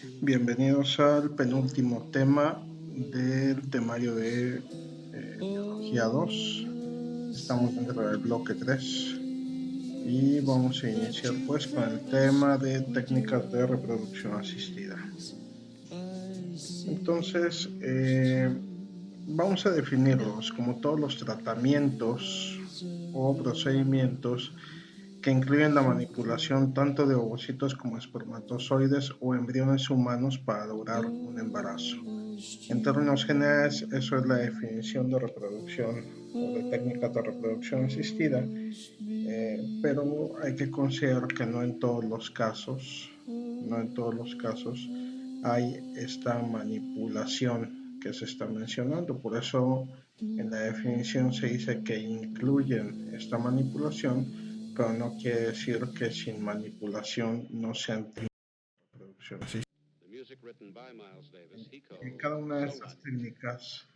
Bienvenidos al penúltimo tema del temario de Biología 2. Estamos dentro del bloque 3 y vamos a iniciar pues con el tema de técnicas de reproducción asistida. Entonces, vamos a definirlos como todos los tratamientos o procedimientos que incluyen la manipulación tanto de ovocitos como espermatozoides o embriones humanos para lograr un embarazo. En términos generales, eso es la definición de reproducción o de técnica de reproducción asistida, pero hay que considerar que no en todos los casos hay esta manipulación que se está mencionando. Por eso en la definición se dice que incluyen esta manipulación, pero no quiere decir que sin manipulación no sean reproducción asistida. Cada una de estas técnicas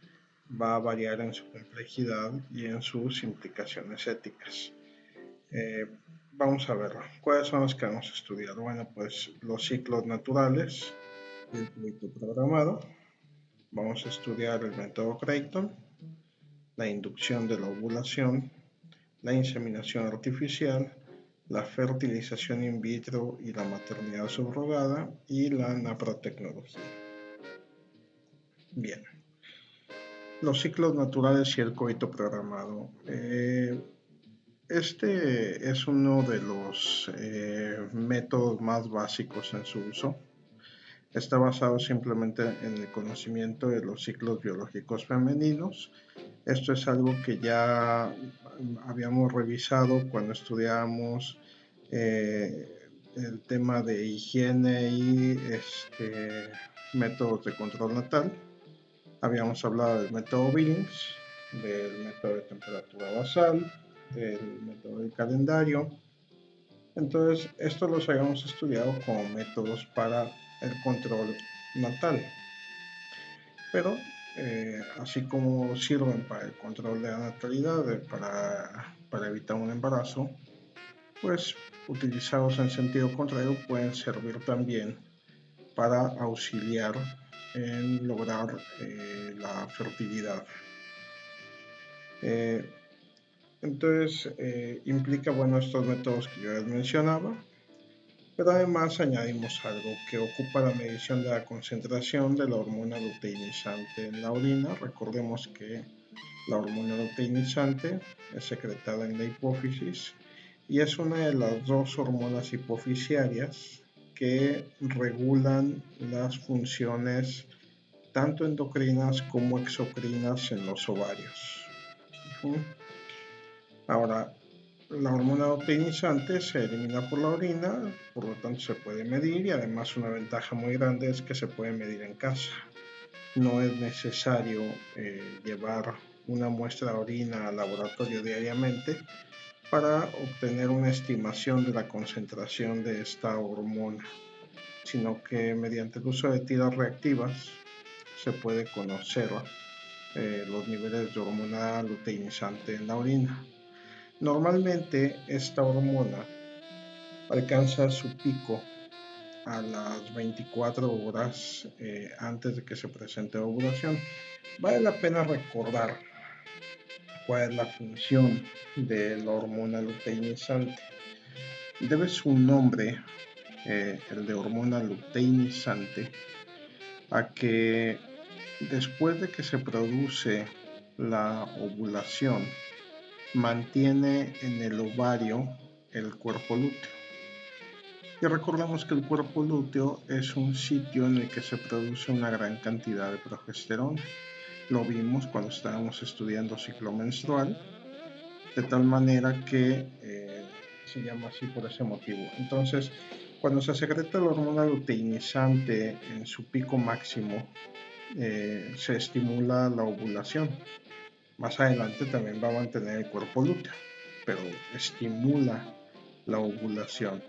va a variar en su complejidad y en sus implicaciones éticas. Vamos a ver, ¿cuáles son las que vamos a estudiar? Bueno, pues los ciclos naturales y el coito programado. Vamos a estudiar el método Creighton, la inducción de la ovulación, la inseminación artificial, la fertilización in vitro y la maternidad subrogada y la naprotecnología. Bien, los ciclos naturales y el coito programado. Este es uno de los métodos más básicos en su uso. Está basado simplemente en el conocimiento de los ciclos biológicos femeninos. Esto es algo que ya habíamos revisado cuando estudiábamos el tema de higiene y métodos de control natal. Habíamos hablado del método Billings, del método de temperatura basal, del método del calendario. Entonces, estos los habíamos estudiado como métodos para el control natal. Pero, así como sirven para el control de la natalidad, para evitar un embarazo, pues utilizados en sentido contrario pueden servir también para auxiliar en lograr la fertilidad. Entonces implica, bueno, estos métodos que yo les mencionaba, pero además añadimos algo que ocupa la medición de la concentración de la hormona luteinizante en la orina. Recordemos que la hormona luteinizante es secretada en la hipófisis y es una de las dos hormonas hipofisiarias que regulan las funciones tanto endocrinas como exocrinas en los ovarios. Ahora, la hormona luteinizante se elimina por la orina, por lo tanto se puede medir y además una ventaja muy grande es que se puede medir en casa. No es necesario llevar una muestra de orina al laboratorio diariamente para obtener una estimación de la concentración de esta hormona, sino que mediante el uso de tiras reactivas se puede conocer los niveles de hormona luteinizante en la orina. Normalmente esta hormona alcanza su pico a las 24 horas antes de que se presente la ovulación. Vale la pena recordar cuál es la función de la hormona luteinizante. Debe su nombre, el de hormona luteinizante, a que después de que se produce la ovulación, mantiene en el ovario el cuerpo lúteo. Y recordemos que el cuerpo lúteo es un sitio en el que se produce una gran cantidad de progesterona. Lo vimos cuando estábamos estudiando ciclo menstrual, de tal manera que se llama así por ese motivo. Entonces, cuando se secreta la hormona luteinizante en su pico máximo, se estimula la ovulación. Más adelante también va a mantener el cuerpo lúteo, pero estimula la ovulación.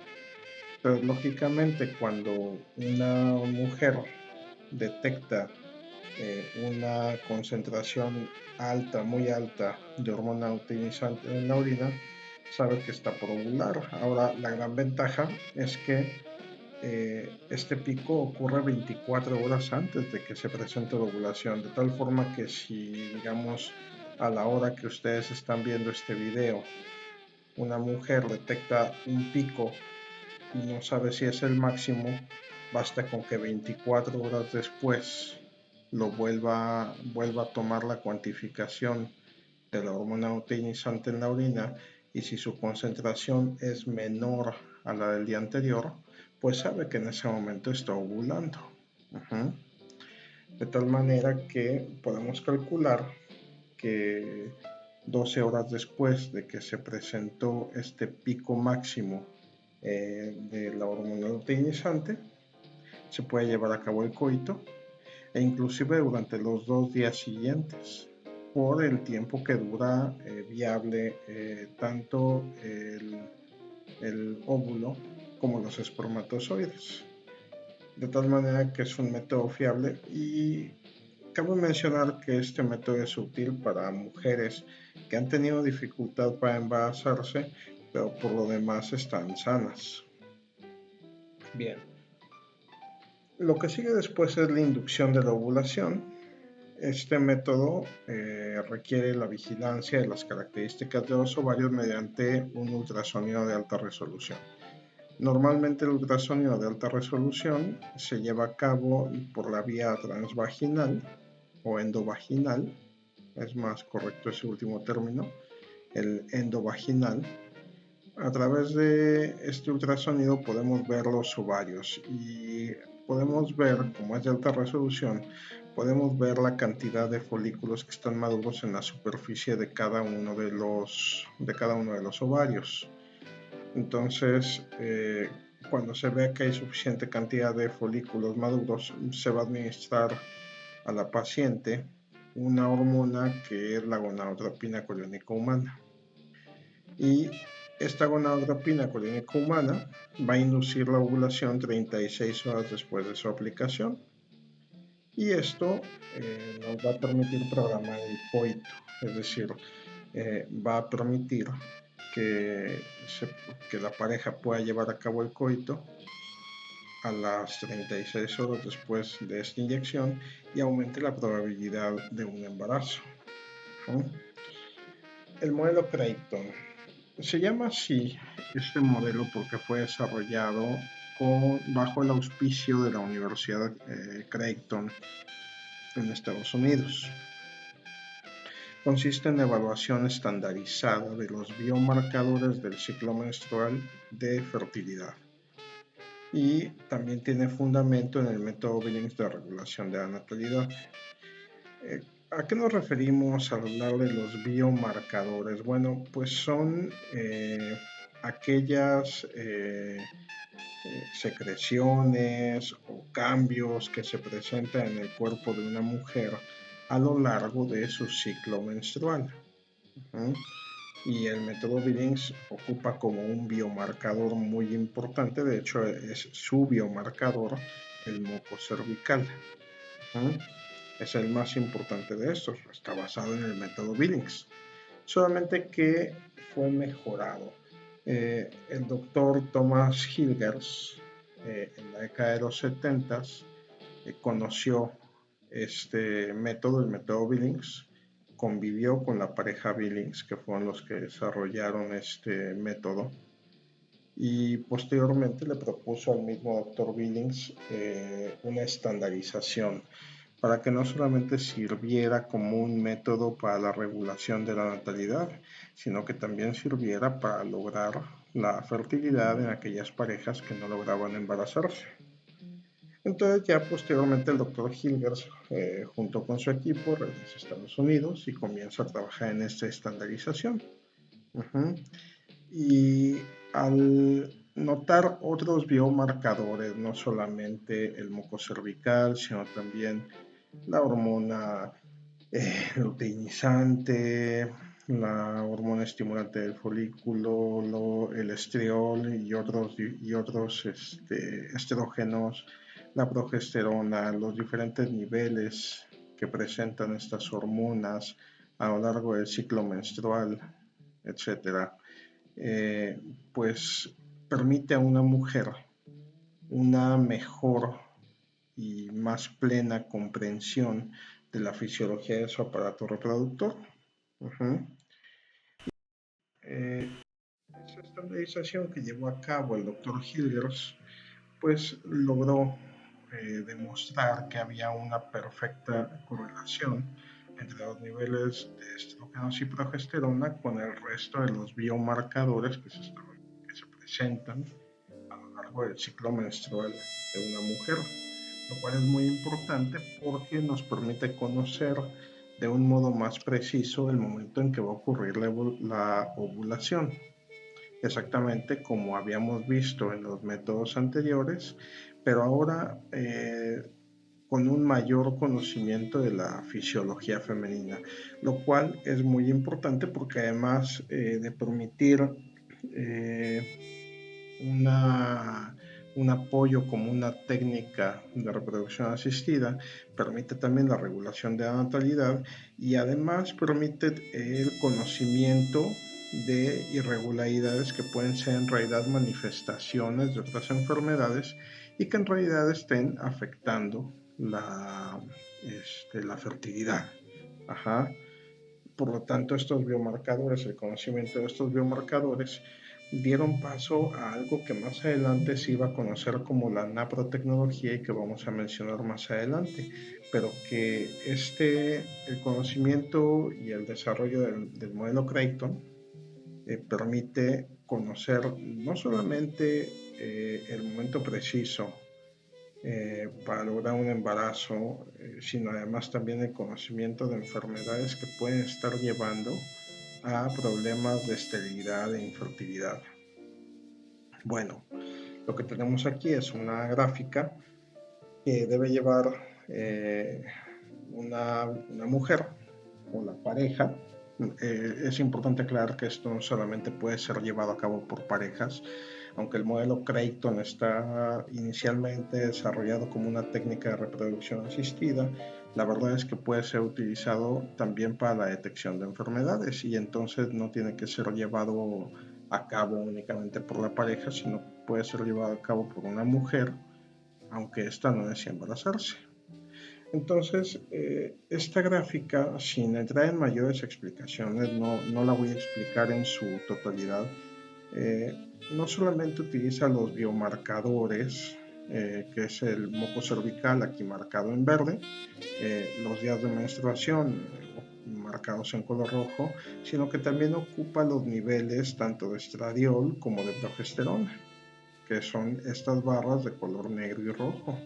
Pero lógicamente cuando una mujer detecta una concentración alta, muy alta de hormona luteinizante en la orina, sabe que está por ovular. Ahora, la gran ventaja es que este pico ocurre 24 horas antes de que se presente la ovulación, de tal forma que si, digamos, a la hora que ustedes están viendo este video, una mujer detecta un pico y no sabe si es el máximo, basta con que 24 horas después vuelva a tomar la cuantificación de la hormona luteinizante en la orina, y si su concentración es menor a la del día anterior, pues sabe que en ese momento está ovulando. De tal manera que podemos calcular que 12 horas después de que se presentó este pico máximo de la hormona luteinizante, se puede llevar a cabo el coito, e inclusive durante los 2 días siguientes, por el tiempo que dura viable tanto el óvulo como los espermatozoides. De tal manera que es un método fiable, y cabe mencionar que este método es útil para mujeres que han tenido dificultad para embarazarse, pero por lo demás están sanas. Bien. Lo que sigue después es la inducción de la ovulación. Este método requiere la vigilancia de las características de los ovarios mediante un ultrasonido de alta resolución. Normalmente el ultrasonido de alta resolución se lleva a cabo por la vía transvaginal o endovaginal, es más correcto ese último término, el endovaginal. A través de este ultrasonido podemos ver los ovarios y podemos ver, como es de alta resolución, podemos ver la cantidad de folículos que están maduros en la superficie de cada uno de los ovarios. Entonces, cuando se ve que hay suficiente cantidad de folículos maduros, se va a administrar a la paciente una hormona que es la gonadotropina coriónica humana. Y esta gonadotropina coriónica humana va a inducir la ovulación 36 horas después de su aplicación. Y esto nos va a permitir programar el coito, es decir, va a permitir que la pareja pueda llevar a cabo el coito a las 36 horas después de esta inyección y aumente la probabilidad de un embarazo. El modelo Creighton se llama así este modelo porque fue desarrollado bajo el auspicio de la Universidad Creighton en Estados Unidos. Consiste en evaluación estandarizada de los biomarcadores del ciclo menstrual de fertilidad, y también tiene fundamento en el método Billings de regulación de la natalidad. ¿A qué nos referimos al hablar de los biomarcadores? Bueno, pues son aquellas secreciones o cambios que se presentan en el cuerpo de una mujer a lo largo de su ciclo menstrual. Y el método Billings ocupa como un biomarcador muy importante, de hecho es su biomarcador, el moco cervical. Es el más importante de estos, está basado en el método Billings, solamente que fue mejorado. El doctor Thomas Hilgers en la década de los 70 conoció este método, el método Billings, convivió con la pareja Billings, que fueron los que desarrollaron este método, y posteriormente le propuso al mismo doctor Billings una estandarización para que no solamente sirviera como un método para la regulación de la natalidad, sino que también sirviera para lograr la fertilidad en aquellas parejas que no lograban embarazarse. Entonces ya posteriormente el doctor Hilgers junto con su equipo regresa a Estados Unidos y comienza a trabajar en esta estandarización. Y al notar otros biomarcadores, no solamente el moco cervical, sino también la hormona luteinizante, la hormona estimulante del folículo, el estriol y otros estrógenos, la progesterona, los diferentes niveles que presentan estas hormonas a lo largo del ciclo menstrual, etcétera, pues permite a una mujer una mejor y más plena comprensión de la fisiología de su aparato reproductor. Uh-huh. Esa estandarización que llevó a cabo el doctor Hilgers, pues logró demostrar que había una perfecta correlación entre los niveles de estrógenos y progesterona con el resto de los biomarcadores que se presentan a lo largo del ciclo menstrual de una mujer, lo cual es muy importante porque nos permite conocer de un modo más preciso el momento en que va a ocurrir la ovulación, exactamente como habíamos visto en los métodos anteriores, pero ahora con un mayor conocimiento de la fisiología femenina, lo cual es muy importante porque además de permitir una, un apoyo como una técnica de reproducción asistida, permite también la regulación de la natalidad y además permite el conocimiento de irregularidades que pueden ser en realidad manifestaciones de otras enfermedades y que en realidad estén afectando la fertilidad. Ajá. Por lo tanto, estos biomarcadores, el conocimiento de estos biomarcadores, dieron paso a algo que más adelante se iba a conocer como la naprotecnología y que vamos a mencionar más adelante, pero que el conocimiento y el desarrollo del modelo Creighton permite conocer no solamente el momento preciso para lograr un embarazo, sino además también el conocimiento de enfermedades que pueden estar llevando a problemas de esterilidad e infertilidad. Bueno, lo que tenemos aquí es una gráfica que debe llevar una mujer o la pareja. Es importante aclarar que esto no solamente puede ser llevado a cabo por parejas, aunque el modelo Creighton está inicialmente desarrollado como una técnica de reproducción asistida, la verdad es que puede ser utilizado también para la detección de enfermedades y entonces no tiene que ser llevado a cabo únicamente por la pareja, sino puede ser llevado a cabo por una mujer, aunque ésta no desea embarazarse. Entonces, esta gráfica, sin entrar en mayores explicaciones, no la voy a explicar en su totalidad, no solamente utiliza los biomarcadores, que es el moco cervical aquí marcado en verde, los días de menstruación marcados en color rojo, sino que también ocupa los niveles tanto de estradiol como de progesterona, que son estas barras de color negro y rojo.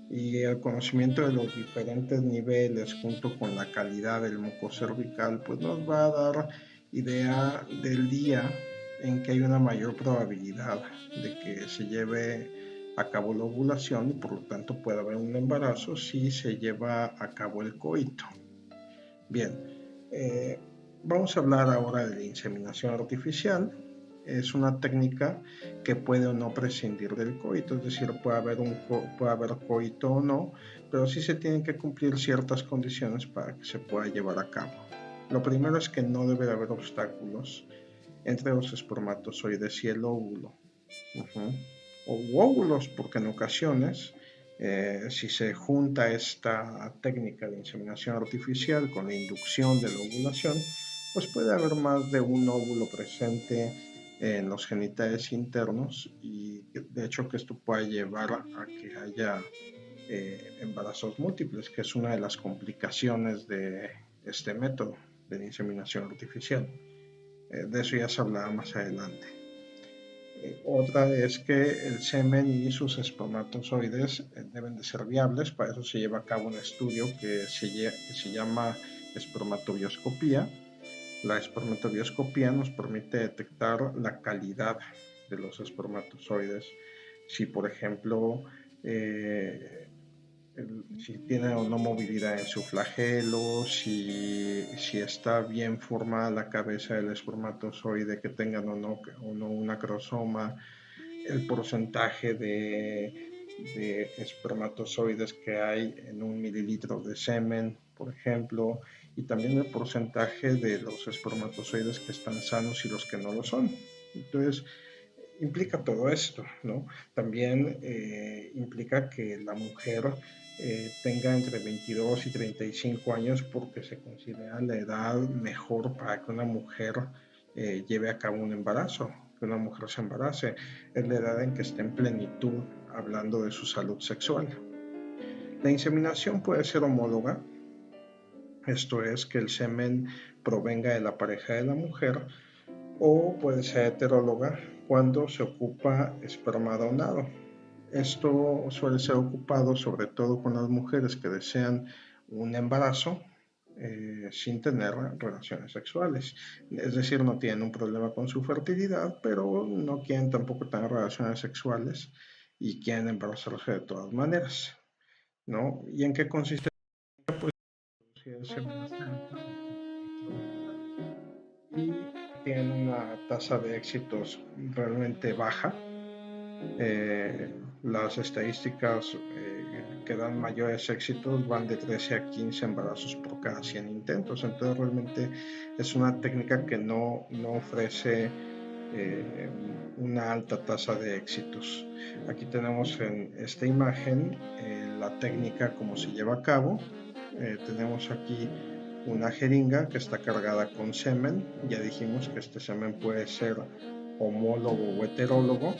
Y el conocimiento de los diferentes niveles junto con la calidad del moco cervical pues nos va a dar idea del día en que hay una mayor probabilidad de que se lleve a cabo la ovulación y por lo tanto puede haber un embarazo si se lleva a cabo el coito. Bien, vamos a hablar ahora de la inseminación artificial. Es una técnica que puede o no prescindir del coito, es decir, puede haber coito o no, pero sí se tienen que cumplir ciertas condiciones para que se pueda llevar a cabo. Lo primero es que no debe de haber obstáculos entre los espermatozoides y el óvulo. O óvulos, porque en ocasiones, si se junta esta técnica de inseminación artificial con la inducción de la ovulación, pues puede haber más de un óvulo presente en los genitales internos y de hecho que esto puede llevar a que haya embarazos múltiples, que es una de las complicaciones de este método de inseminación artificial. De eso ya se hablará más adelante. Otra es que el semen y sus espermatozoides deben de ser viables, para eso se lleva a cabo un estudio que se llama espermatobioscopía. La espermatobioscopía nos permite detectar la calidad de los espermatozoides. Si, por ejemplo, si tiene o no movilidad en su flagelo, si está bien formada la cabeza del espermatozoide, que tengan o no un acrosoma, el porcentaje de espermatozoides que hay en un mililitro de semen, por ejemplo, y también el porcentaje de los espermatozoides que están sanos y los que no lo son. Entonces, implica todo esto, ¿no? También implica que la mujer tenga entre 22 y 35 años porque se considera la edad mejor para que una mujer lleve a cabo un embarazo, que una mujer se embarace. Es la edad en que esté en plenitud hablando de su salud sexual. La inseminación puede ser homóloga, esto es que el semen provenga de la pareja de la mujer, o puede ser heteróloga cuando se ocupa esperma donado. Esto suele ser ocupado sobre todo con las mujeres que desean un embarazo sin tener relaciones sexuales. Es decir, no tienen un problema con su fertilidad, pero no quieren tampoco tener relaciones sexuales y quieren embarazarse de todas maneras, ¿no? ¿Y en qué consiste? Pues si el semen está y tienen una tasa de éxitos realmente baja. Las estadísticas que dan mayores éxitos van de 13 a 15 embarazos por cada 100 intentos. Entonces realmente es una técnica que no ofrece una alta tasa de éxitos. Aquí tenemos en esta imagen la técnica como se lleva a cabo. Tenemos aquí una jeringa que está cargada con semen. Ya dijimos que este semen puede ser homólogo o heterólogo.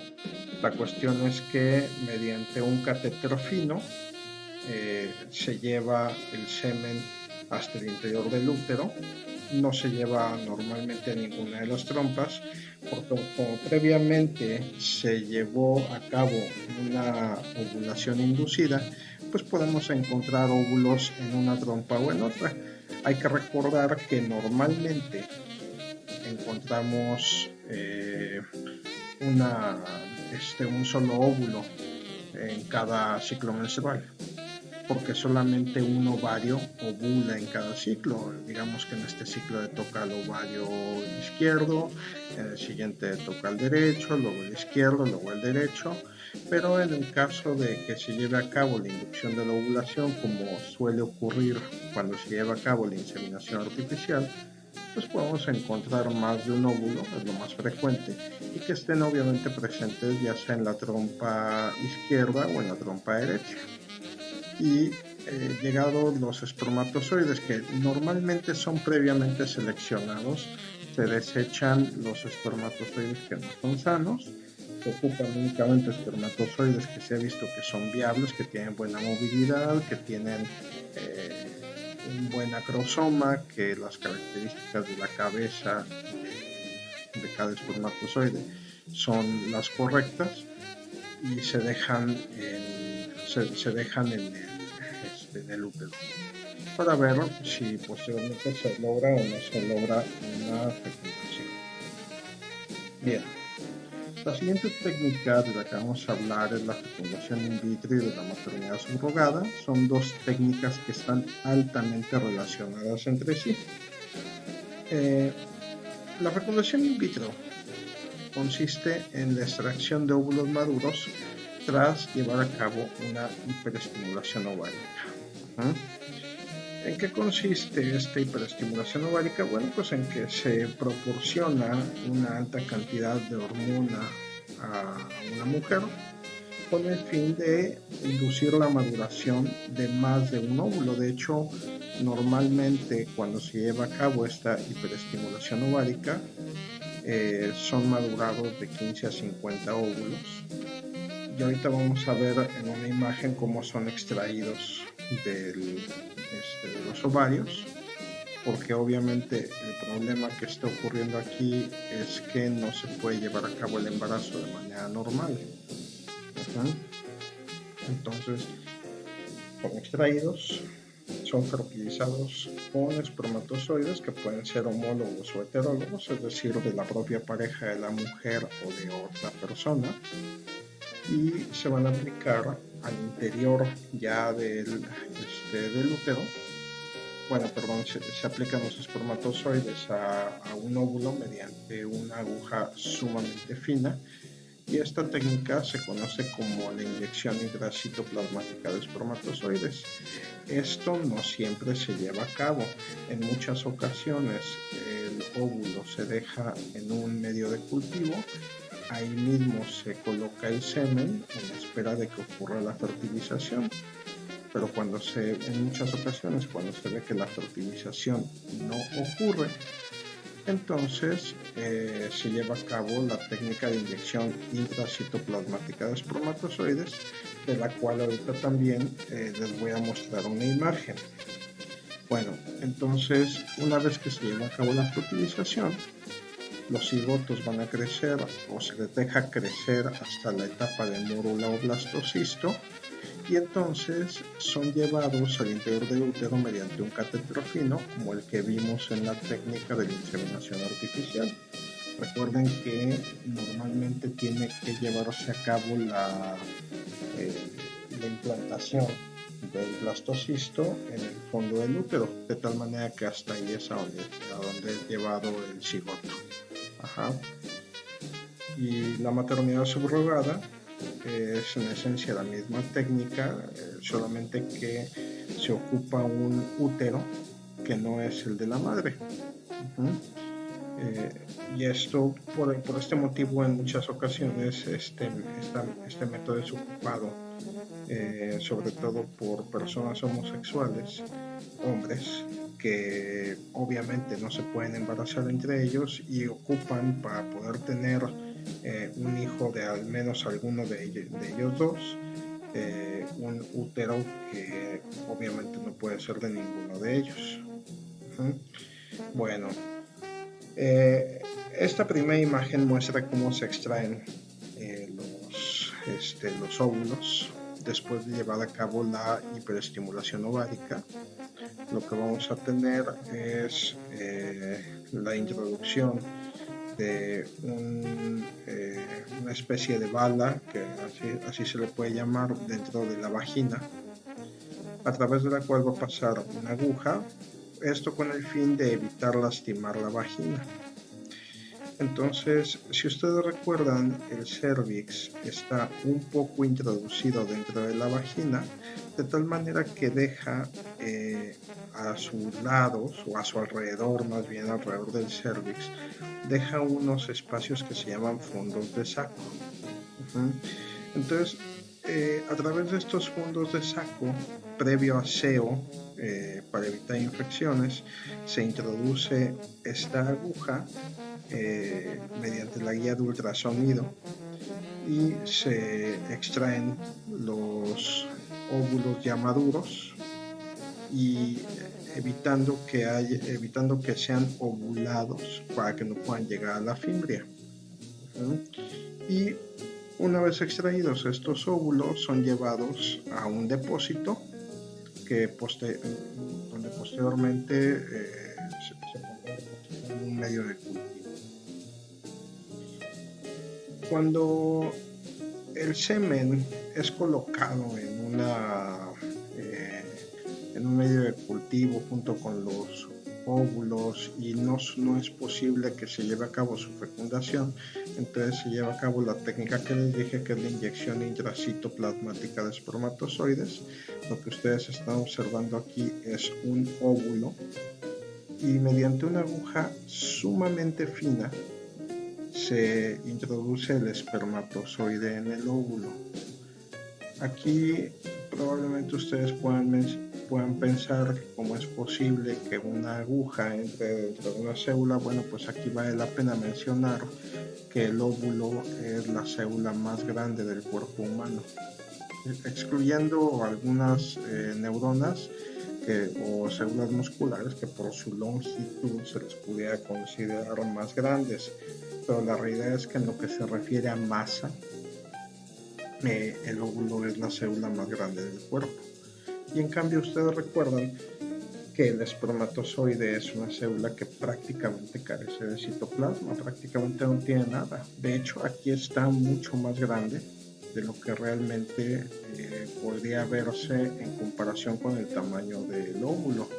La cuestión es que mediante un catéter fino se lleva el semen hasta el interior del útero. No se lleva normalmente a ninguna de las trompas, porque como previamente se llevó a cabo una ovulación inducida, pues podemos encontrar óvulos en una trompa o en otra. Hay que recordar que normalmente encontramos un solo óvulo en cada ciclo menstrual, porque solamente un ovario ovula en cada ciclo. Digamos que en este ciclo le toca al ovario izquierdo, en el siguiente le toca al derecho, luego el izquierdo, luego el derecho. Pero en el caso de que se lleve a cabo la inducción de la ovulación, como suele ocurrir cuando se lleva a cabo la inseminación artificial, pues podemos encontrar más de un óvulo, es lo más frecuente, y que estén obviamente presentes ya sea en la trompa izquierda o en la trompa derecha. Y llegados los espermatozoides, que normalmente son previamente seleccionados, se desechan los espermatozoides que no son sanos, se ocupan únicamente espermatozoides que se ha visto que son viables, que tienen buena movilidad, que tienen un buen acrosoma, que las características de la cabeza de cada espermatozoide son las correctas, y se dejan en el útero para ver si posteriormente se logra o no se logra una fecundación. Bien, la siguiente técnica de la que vamos a hablar es la fecundación in vitro y de la maternidad subrogada. Son dos técnicas que están altamente relacionadas entre sí. La fecundación in vitro consiste en la extracción de óvulos maduros tras llevar a cabo una hiperestimulación ovárica. ¿En qué consiste esta hiperestimulación ovárica? Bueno, pues en que se proporciona una alta cantidad de hormona a una mujer con el fin de inducir la maduración de más de un óvulo. De hecho, normalmente cuando se lleva a cabo esta hiperestimulación ovárica, son madurados de 15 a 50 óvulos. Y ahorita vamos a ver en una imagen cómo son extraídos de los ovarios, porque obviamente el problema que está ocurriendo aquí es que no se puede llevar a cabo el embarazo de manera normal. Entonces son extraídos, son fertilizados con espermatozoides que pueden ser homólogos o heterólogos, es decir, de la propia pareja de la mujer o de otra persona, y se van a aplicar al interior ya del útero. Bueno, perdón, se aplican los espermatozoides a un óvulo mediante una aguja sumamente fina, y esta técnica se conoce como la inyección intracitoplasmática de espermatozoides. Esto no siempre se lleva a cabo. En muchas ocasiones el óvulo se deja en un medio de cultivo ahí mismo se coloca el semen en espera de que ocurra la fertilización. Pero en muchas ocasiones, cuando se ve que la fertilización no ocurre, entonces se lleva a cabo la técnica de inyección intracitoplasmática de espermatozoides, de la cual ahorita también les voy a mostrar una imagen. Bueno, entonces una vez que se lleva a cabo la fertilización, los cigotos van a crecer o se les deja crecer hasta la etapa de mórula o blastocisto, y entonces son llevados al interior del útero mediante un catéter fino, como el que vimos en la técnica de la inseminación artificial. Recuerden que normalmente tiene que llevarse a cabo la implantación del blastocisto en el fondo del útero, de tal manera que hasta ahí es a donde es llevado el cigoto. Ajá. Y la maternidad subrogada es en esencia la misma técnica, solamente que se ocupa un útero que no es el de la madre. Y esto, por este motivo, en muchas ocasiones este método es ocupado sobre todo por personas homosexuales, hombres, que obviamente no se pueden embarazar entre ellos y ocupan para poder tener un hijo de al menos alguno de ellos dos, un útero que obviamente no puede ser de ninguno de ellos. Bueno, esta primera imagen muestra cómo se extraen los óvulos después de llevar a cabo la hiperestimulación ovárica. Lo que vamos a tener es la introducción de una especie de bala, que así se le puede llamar, dentro de la vagina, a través de la cual va a pasar una aguja, esto con el fin de evitar lastimar la vagina. Entonces, si ustedes recuerdan, el cérvix está un poco introducido dentro de la vagina, de tal manera que deja a sus lados, o a su alrededor, más bien alrededor del cérvix, deja unos espacios que se llaman fondos de saco. Entonces, a través de estos fondos de saco, previo aseo, para evitar infecciones, se introduce esta aguja mediante la guía de ultrasonido y se extraen los óvulos ya maduros, y evitando que sean ovulados para que no puedan llegar a la fimbria. Y una vez extraídos estos óvulos, son llevados a un depósito donde posteriormente se pondrá en un medio de cultivo. Cuando el semen es colocado en un medio de cultivo junto con los óvulos y no es posible que se lleve a cabo su fecundación, entonces se lleva a cabo la técnica que les dije, que es la inyección intracitoplasmática de espermatozoides. Lo que ustedes están observando aquí es un óvulo, y mediante una aguja sumamente fina se introduce el espermatozoide en el óvulo. Aquí probablemente ustedes puedan pensar cómo es posible que una aguja entre dentro de una célula. Bueno, pues aquí vale la pena mencionar que el óvulo es la célula más grande del cuerpo humano, excluyendo algunas neuronas o células musculares que por su longitud se les pudiera considerar más grandes, pero la realidad es que en lo que se refiere a masa, el óvulo es la célula más grande del cuerpo. Y en cambio ustedes recuerdan que el espermatozoide es una célula que prácticamente carece de citoplasma, prácticamente no tiene nada. De hecho, aquí está mucho más grande de lo que realmente podría verse en comparación con el tamaño del óvulo.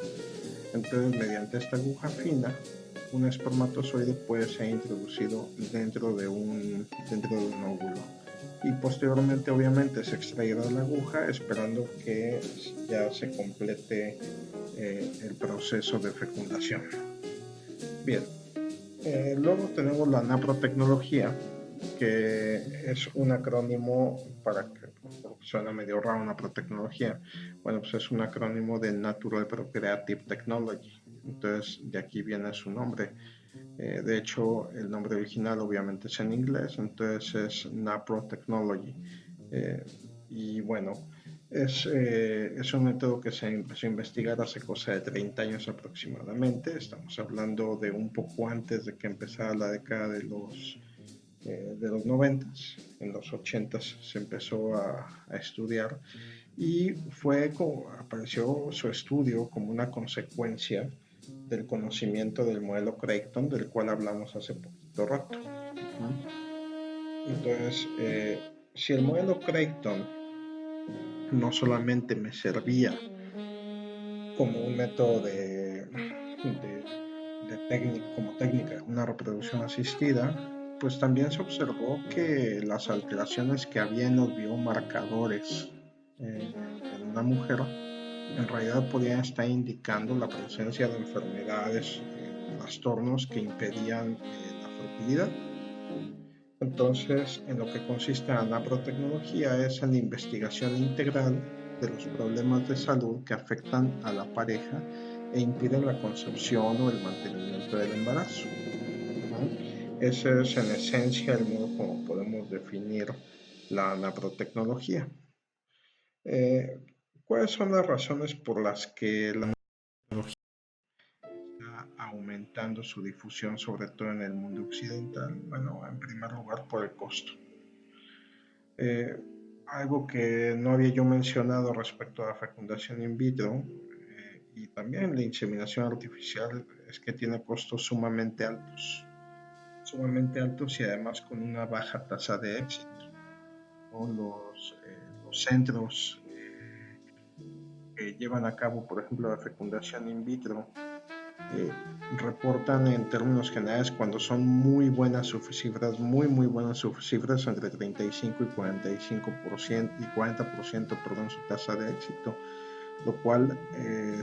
Entonces, mediante esta aguja fina, un espermatozoide puede ser introducido dentro de un óvulo, y posteriormente obviamente se extraerá la aguja esperando que ya se complete el proceso de fecundación. Bien, luego tenemos la naprotecnología, que es un acrónimo para que suena medio raro una protecnología. Bueno, pues es un acrónimo de Natural Procreative Technology. Entonces, de aquí viene su nombre. De hecho, el nombre original obviamente es en inglés, entonces es NAPRO Technology. Y bueno, es un método que se empezó a investigar hace cosa de 30 años aproximadamente. Estamos hablando de un poco antes de que empezara la década de los 90. En los 80 se empezó a estudiar y apareció su estudio como una consecuencia del conocimiento del modelo Creighton, del cual hablamos hace poquito rato. Entonces, si el modelo Creighton no solamente me servía como un método como técnica de una reproducción asistida, pues también se observó que las alteraciones que había en los biomarcadores en una mujer en realidad podían estar indicando la presencia de enfermedades, trastornos que impedían la fertilidad. Entonces, en lo que consiste la naprotecnología es en la investigación integral de los problemas de salud que afectan a la pareja e impiden la concepción o el mantenimiento del embarazo. Ese es en esencia el modo como podemos definir la naprotecnología. ¿Cuáles son las razones por las que la naprotecnología está aumentando su difusión, sobre todo en el mundo occidental? Bueno, en primer lugar por el costo. Algo que no había yo mencionado respecto a la fecundación in vitro y también la inseminación artificial es que tiene costos sumamente altos y además con una baja tasa de éxito. Los centros que llevan a cabo, por ejemplo, la fecundación in vitro, reportan en términos generales cuando son muy buenas sus cifras, muy buenas sus cifras, entre 35 y 45% y 40%, perdón, su tasa de éxito, lo cual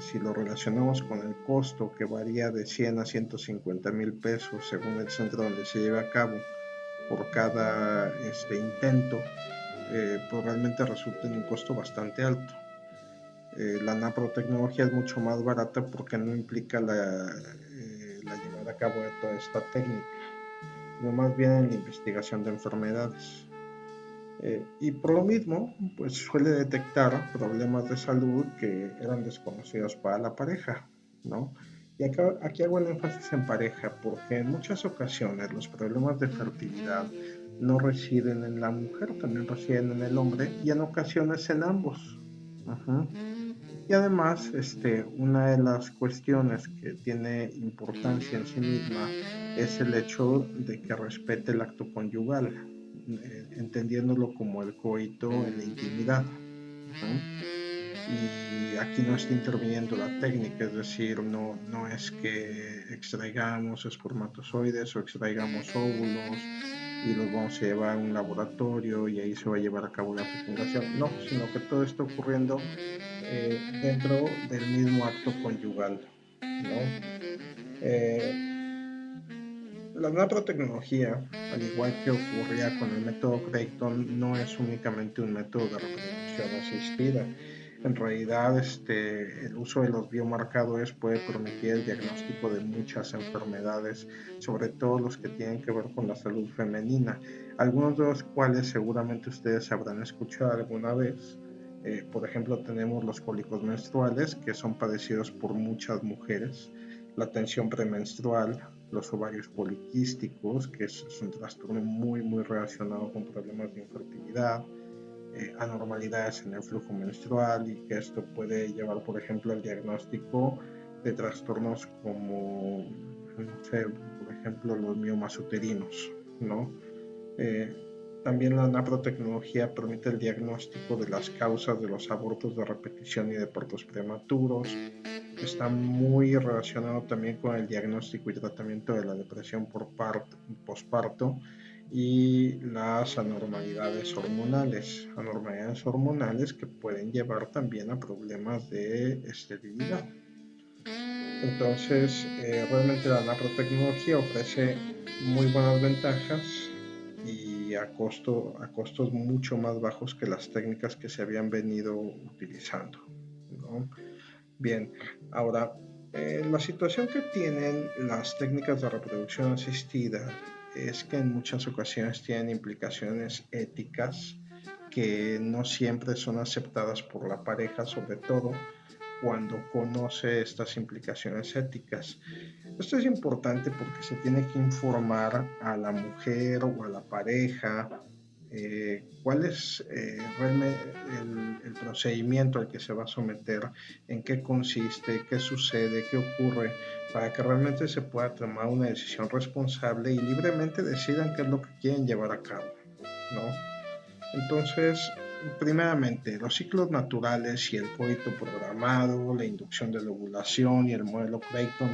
si lo relacionamos con el costo que varía de 100 a 150 mil pesos según el centro donde se lleve a cabo por cada intento, pues realmente resulta en un costo bastante alto. La naprotecnología es mucho más barata porque no implica la llevada a cabo de toda esta técnica, sino más bien en la investigación de enfermedades. Y por lo mismo, pues suele detectar problemas de salud que eran desconocidos para la pareja, ¿no? Y aquí hago el énfasis en pareja porque en muchas ocasiones los problemas de fertilidad no residen en la mujer, también residen en el hombre y en ocasiones en ambos. Y además, una de las cuestiones que tiene importancia en sí misma es el hecho de que respete el acto conyugal, entendiéndolo como el coito en la intimidad. Y aquí no está interviniendo la técnica, es decir, no es que extraigamos espermatozoides o extraigamos óvulos y los vamos a llevar a un laboratorio y ahí se va a llevar a cabo la fecundación, no, sino que todo está ocurriendo dentro del mismo acto conyugal, ¿no? La naprotecnología, al igual que ocurría con el método Creighton, no es únicamente un método de reproducción asistida. En realidad, el uso de los biomarcadores puede permitir el diagnóstico de muchas enfermedades, sobre todo los que tienen que ver con la salud femenina, algunos de los cuales seguramente ustedes habrán escuchado alguna vez. Por ejemplo, tenemos los cólicos menstruales, que son padecidos por muchas mujeres, la tensión premenstrual, los ovarios poliquísticos, que es un trastorno muy relacionado con problemas de infertilidad, anormalidades en el flujo menstrual y que esto puede llevar, por ejemplo, al diagnóstico de trastornos como, no sé, por ejemplo, los miomas uterinos, ¿no? También la naprotecnología permite el diagnóstico de las causas de los abortos de repetición y de partos prematuros. Está muy relacionado también con el diagnóstico y tratamiento de la depresión por posparto y las anormalidades hormonales que pueden llevar también a problemas de esterilidad. Entonces, realmente la naprotecnología ofrece muy buenas ventajas y a costos mucho más bajos que las técnicas que se habían venido utilizando, ¿no? Bien, ahora, la situación que tienen las técnicas de reproducción asistida es que en muchas ocasiones tienen implicaciones éticas que no siempre son aceptadas por la pareja, sobre todo cuando conoce estas implicaciones éticas. Esto es importante porque se tiene que informar a la mujer o a la pareja cuál es realmente el procedimiento al que se va a someter, en qué consiste, qué sucede, qué ocurre, para que realmente se pueda tomar una decisión responsable y libremente decidan qué es lo que quieren llevar a cabo, ¿no? Entonces, primeramente, los ciclos naturales y el coito programado, la inducción de la ovulación y el modelo Creighton,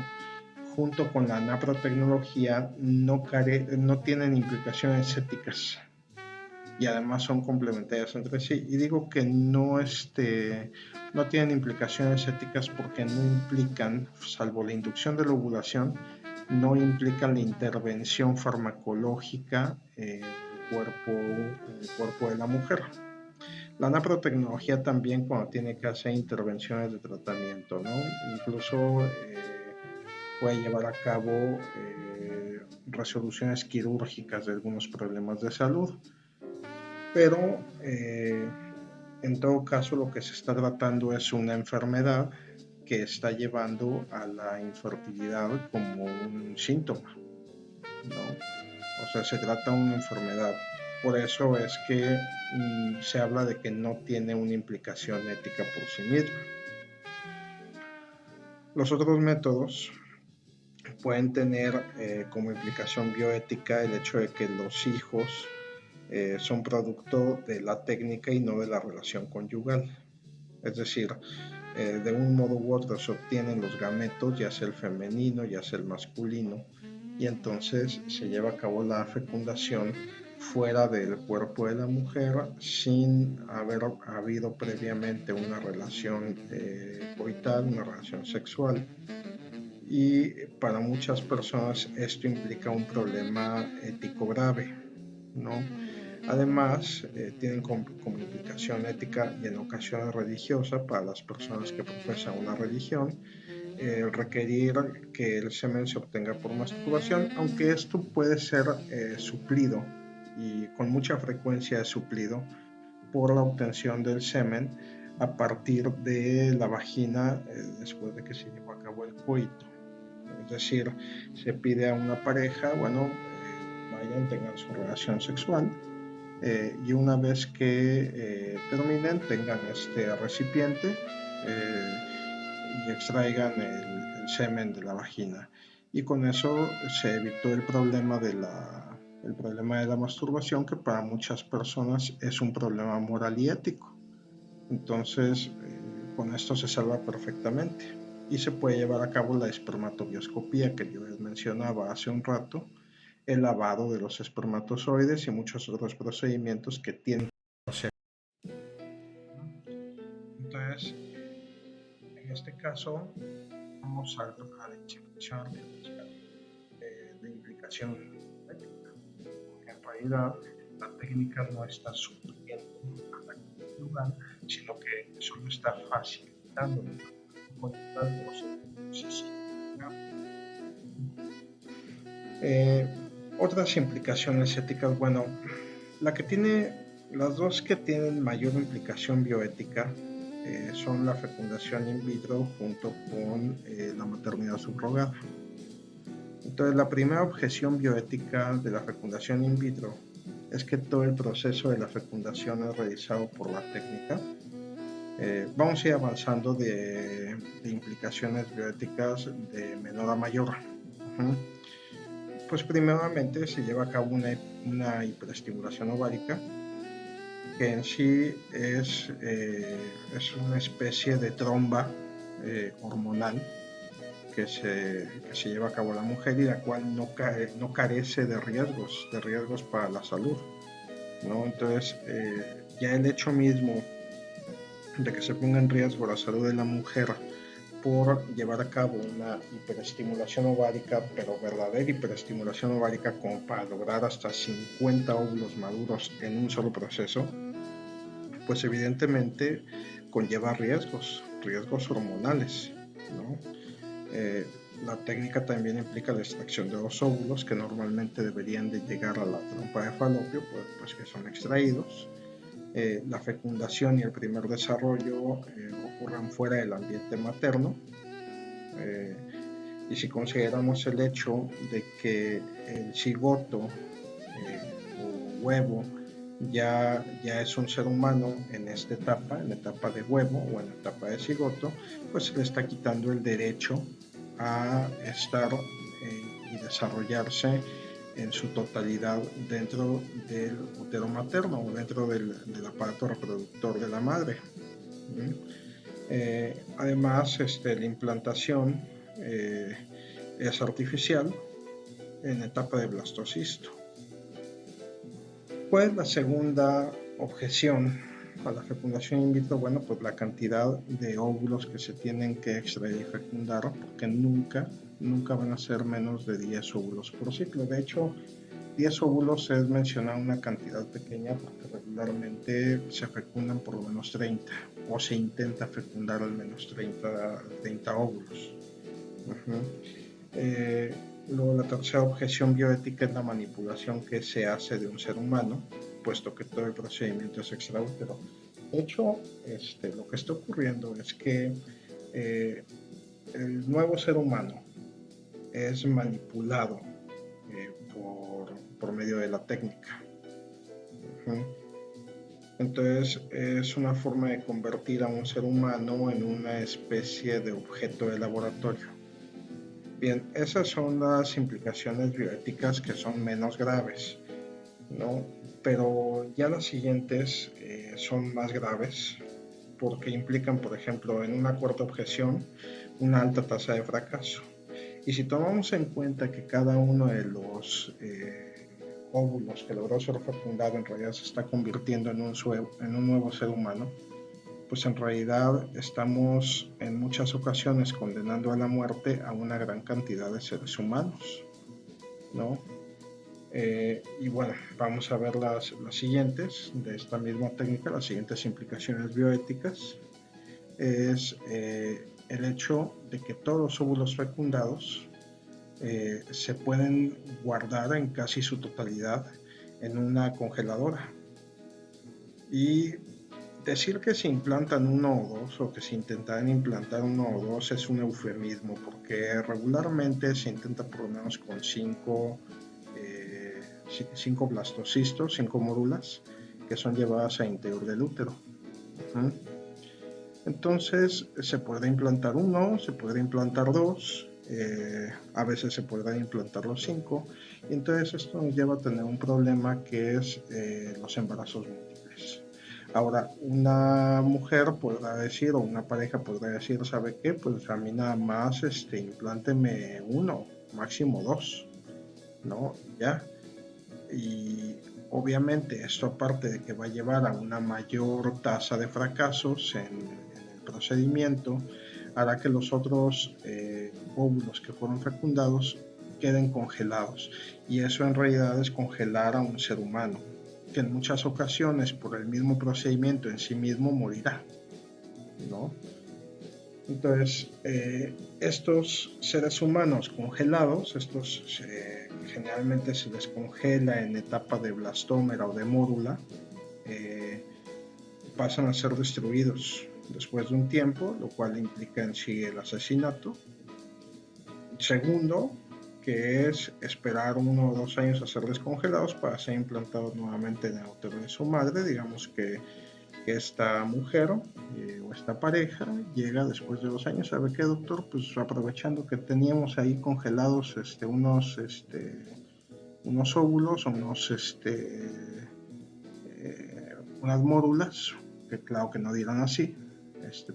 junto con la naprotecnología, no tienen implicaciones éticas y además son complementarias entre sí. Y digo que no tienen implicaciones éticas porque no implican, salvo la inducción de la ovulación, no implican la intervención farmacológica en el cuerpo de la mujer. La naprotecnología también cuando tiene que hacer intervenciones de tratamiento, ¿no? Incluso puede llevar a cabo resoluciones quirúrgicas de algunos problemas de salud. Pero en todo caso lo que se está tratando es una enfermedad que está llevando a la infertilidad como un síntoma, ¿no? O sea, se trata de una enfermedad. Por eso es que se habla de que no tiene una implicación ética por sí misma. Los otros métodos pueden tener como implicación bioética el hecho de que los hijos son producto de la técnica y no de la relación conyugal. Es decir, de un modo u otro se obtienen los gametos, ya sea el femenino, ya sea el masculino, y entonces se lleva a cabo la fecundación fuera del cuerpo de la mujer sin haber habido previamente una relación coital, una relación sexual. Y para muchas personas esto implica un problema ético grave, ¿no? Además, tienen como implicación ética y en ocasiones religiosa para las personas que profesan una religión, requerir que el semen se obtenga por masturbación, aunque esto puede ser suplido y con mucha frecuencia es suplido por la obtención del semen a partir de la vagina después de que se llevó a cabo el coito. Es decir, se pide a una pareja, bueno, vayan, tengan su relación sexual y una vez que terminen tengan este recipiente y extraigan el semen de la vagina. Y con eso se evitó el problema de la masturbación, que para muchas personas es un problema moral y ético. Entonces, con esto se salva perfectamente. Y se puede llevar a cabo la espermatobioscopía que yo les mencionaba hace un rato, el lavado de los espermatozoides y muchos otros procedimientos que tienen que hacer. Entonces, en este caso, vamos a la definición artificial de implicación ética, porque en realidad la técnica no está supliendo a la lugar, sino que solo está facilitando otras implicaciones éticas, bueno, las dos que tienen mayor implicación bioética son la fecundación in vitro junto con la maternidad subrogada. Entonces, la primera objeción bioética de la fecundación in vitro es que todo el proceso de la fecundación es realizado por la técnica. Vamos a ir avanzando de implicaciones bioéticas de menor a mayor. Pues primeramente se lleva a cabo una hiperestimulación ovárica, que en sí es una especie de tromba hormonal que se lleva a cabo la mujer y la cual no carece de riesgos para la salud, ¿no? Entonces, ya el hecho mismo de que se ponga en riesgo la salud de la mujer por llevar a cabo una hiperestimulación ovárica, pero verdadera hiperestimulación ovárica, como para lograr hasta 50 óvulos maduros en un solo proceso, pues evidentemente conlleva riesgos hormonales, ¿no? La técnica también implica la extracción de los óvulos que normalmente deberían de llegar a la trompa de falopio, pues que son extraídos. La fecundación y el primer desarrollo ocurren fuera del ambiente materno. Y si consideramos el hecho de que el cigoto o huevo ya es un ser humano en esta etapa, en la etapa de huevo o en la etapa de cigoto, pues se le está quitando el derecho a estar y desarrollarse en su totalidad dentro del útero materno o dentro del aparato reproductor de la madre. Además, la implantación es artificial en etapa de blastocisto. ¿Cuál es la segunda objeción a la fecundación in vitro? Bueno, pues la cantidad de óvulos que se tienen que extraer y fecundar, porque nunca van a ser menos de 10 óvulos por ciclo. De hecho, 10 óvulos es mencionar una cantidad pequeña porque regularmente se fecundan por lo menos 30 o se intenta fecundar al menos 30 óvulos. Luego, la tercera objeción bioética es la manipulación que se hace de un ser humano, puesto que todo el procedimiento es extraútero. De hecho, lo que está ocurriendo es que el nuevo ser humano es manipulado por medio de la técnica. Entonces es una forma de convertir a un ser humano en una especie de objeto de laboratorio. Bien, esas son las implicaciones bioéticas que son menos graves, ¿no? Pero ya las siguientes son más graves porque implican, por ejemplo, en una cuarta objeción, una alta tasa de fracaso. Y si tomamos en cuenta que cada uno de los óvulos que logró ser fecundado en realidad se está convirtiendo en un nuevo ser humano, pues en realidad estamos en muchas ocasiones condenando a la muerte a una gran cantidad de seres humanos, ¿no? Y bueno, vamos a ver las siguientes de esta misma técnica, las siguientes implicaciones bioéticas. Es el hecho de que todos los óvulos fecundados se pueden guardar en casi su totalidad en una congeladora. Y decir que se implantan uno o dos o que se intentan implantar uno o dos es un eufemismo, porque regularmente se intenta por lo menos con 5 blastocistos, 5 mórulas que son llevadas a interior del útero. Entonces se puede implantar uno, se puede implantar dos, a veces se podrán implantar los 5, y entonces esto nos lleva a tener un problema que es los embarazos múltiples. Ahora, una mujer podrá decir, o una pareja podrá decir, ¿sabe qué? Pues a mí nada más implánteme uno, máximo 2, ¿no? Ya. Y obviamente esto, aparte de que va a llevar a una mayor tasa de fracasos en el procedimiento, hará que los otros óvulos que fueron fecundados queden congelados, y eso en realidad es congelar a un ser humano, que en muchas ocasiones por el mismo procedimiento en sí mismo morirá, ¿no? Entonces, estos seres humanos congelados, generalmente se les congela en etapa de blastómera o de mórula, pasan a ser destruidos después de un tiempo, lo cual implica en sí el asesinato. Segundo, que es esperar 1 o 2 años a ser descongelados para ser implantados nuevamente en el útero de su madre. Digamos que esta mujer o esta pareja llega después de 2 años. ¿Sabe qué, doctor? Pues aprovechando que teníamos ahí congelados unos óvulos, unas mórulas, que claro que no dirán así,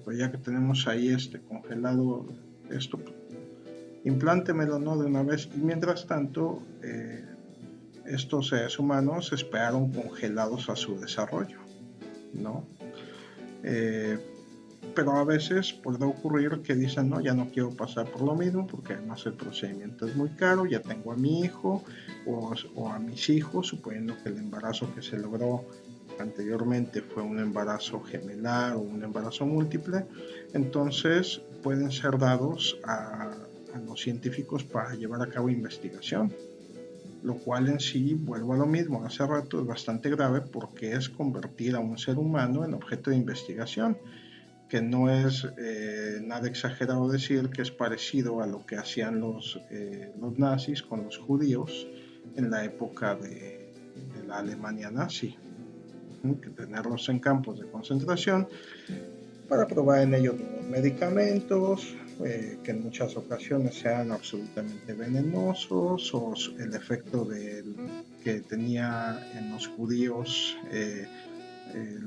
pues ya que tenemos ahí congelado esto, implántemelo, ¿no? De una vez. Y mientras tanto, estos seres humanos esperaron congelados a su desarrollo, ¿no? pero a veces puede ocurrir que dicen, no, ya no quiero pasar por lo mismo porque además el procedimiento es muy caro, ya tengo a mi hijo o a mis hijos, suponiendo que el embarazo que se logró anteriormente fue un embarazo gemelar o un embarazo múltiple, entonces pueden ser dados a los científicos para llevar a cabo investigación, lo cual en sí, vuelvo a lo mismo, hace rato es bastante grave porque es convertir a un ser humano en objeto de investigación, que no es nada exagerado decir que es parecido a lo que hacían los nazis con los judíos en la época de la Alemania nazi, que tenerlos en campos de concentración para probar en ellos nuevos medicamentos, que en muchas ocasiones sean absolutamente venenosos, o el efecto que tenía en los judíos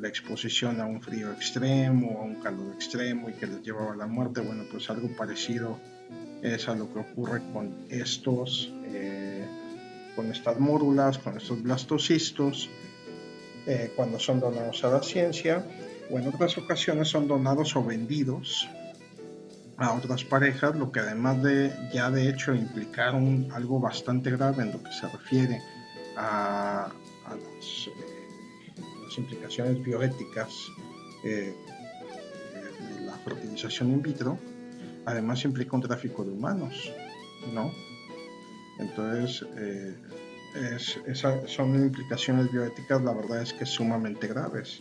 la exposición a un frío extremo, a un calor extremo y que les llevaba a la muerte. Bueno, pues algo parecido es a lo que ocurre con con estas mórulas, con estos blastocistos, cuando son donados a la ciencia, o en otras ocasiones son donados o vendidos a otras parejas, lo que además de ya de hecho implicar algo bastante grave en lo que se refiere a las implicaciones bioéticas de la fertilización in vitro, además implica un tráfico de humanos, ¿no? Entonces, son implicaciones bioéticas, la verdad es que sumamente graves.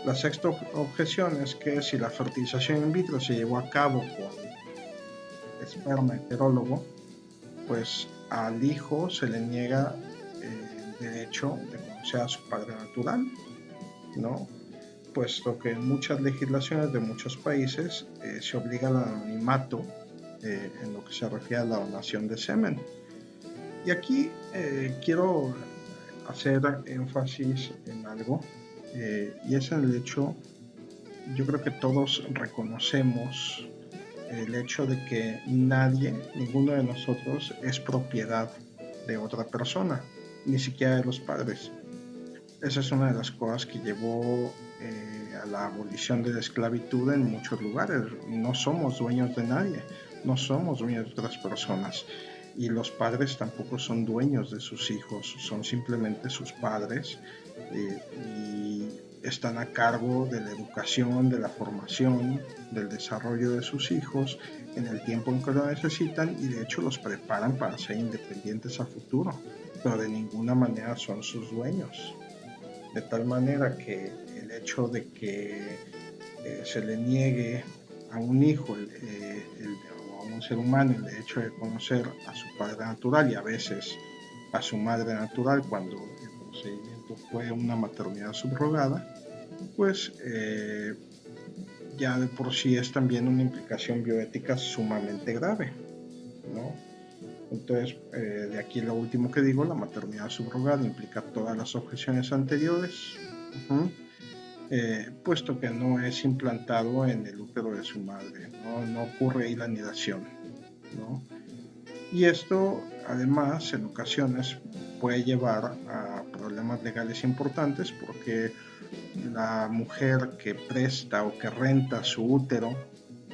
La sexta objeción es que si la fertilización in vitro se llevó a cabo con esperma heterólogo, pues al hijo se le niega el derecho de conocer a su padre natural, ¿no? Puesto que en muchas legislaciones de muchos países se obliga al anonimato en lo que se refiere a la donación de semen. Y aquí quiero hacer énfasis en algo, y es en el hecho, yo creo que todos reconocemos el hecho de que ninguno de nosotros es propiedad de otra persona, ni siquiera de los padres. Esa es una de las cosas que llevó a la abolición de la esclavitud en muchos lugares. No somos dueños de nadie, no somos dueños de otras personas. Y los padres tampoco son dueños de sus hijos, son simplemente sus padres y están a cargo de la educación, de la formación, del desarrollo de sus hijos en el tiempo en que lo necesitan, y de hecho los preparan para ser independientes a futuro, pero de ninguna manera son sus dueños. De tal manera que el hecho de que se le niegue a un hijo o a un ser humano el derecho de conocer a su padre natural y a veces a su madre natural cuando el procedimiento fue una maternidad subrogada, pues ya de por sí es también una implicación bioética sumamente grave, ¿no? Entonces, de aquí lo último que digo, la maternidad subrogada implica todas las objeciones anteriores, puesto que no es implantado en el útero de su madre, no ocurre ahí la anidación, ¿no? Y esto, además, en ocasiones puede llevar a problemas legales importantes, porque la mujer que presta o que renta su útero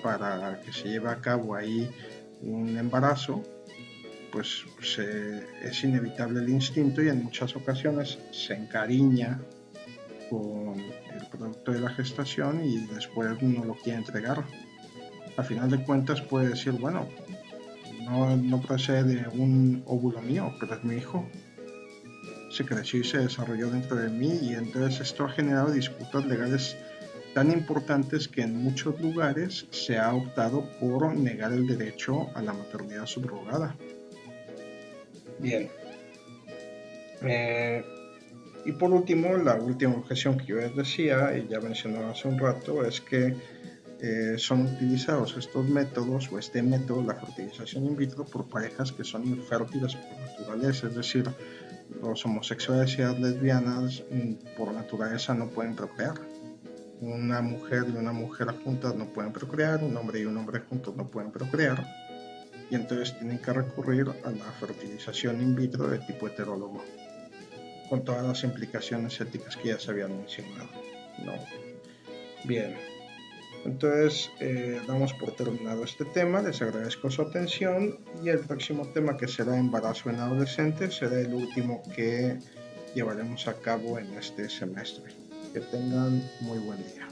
para que se lleve a cabo ahí un embarazo, pues es inevitable el instinto y en muchas ocasiones se encariña con el producto de la gestación y después no lo quiere entregar. A final de cuentas puede decir, bueno, no procede de un óvulo mío, pero es mi hijo. Se creció y se desarrolló dentro de mí, y entonces esto ha generado disputas legales tan importantes que en muchos lugares se ha optado por negar el derecho a la maternidad subrogada. Bien. Y por último, la última objeción que yo les decía, y ya mencionaba hace un rato, es que son utilizados estos métodos o este método, la fertilización in vitro, por parejas que son infértiles por naturaleza, es decir, los homosexuales y las lesbianas por naturaleza no pueden procrear. Una mujer y una mujer juntas no pueden procrear, un hombre y un hombre juntos no pueden procrear, y entonces tienen que recurrir a la fertilización in vitro de tipo heterólogo, con todas las implicaciones éticas que ya se habían mencionado, ¿no? Bien. Entonces, damos por terminado este tema, les agradezco su atención y el próximo tema, que será embarazo en adolescentes, será el último que llevaremos a cabo en este semestre. Que tengan muy buen día.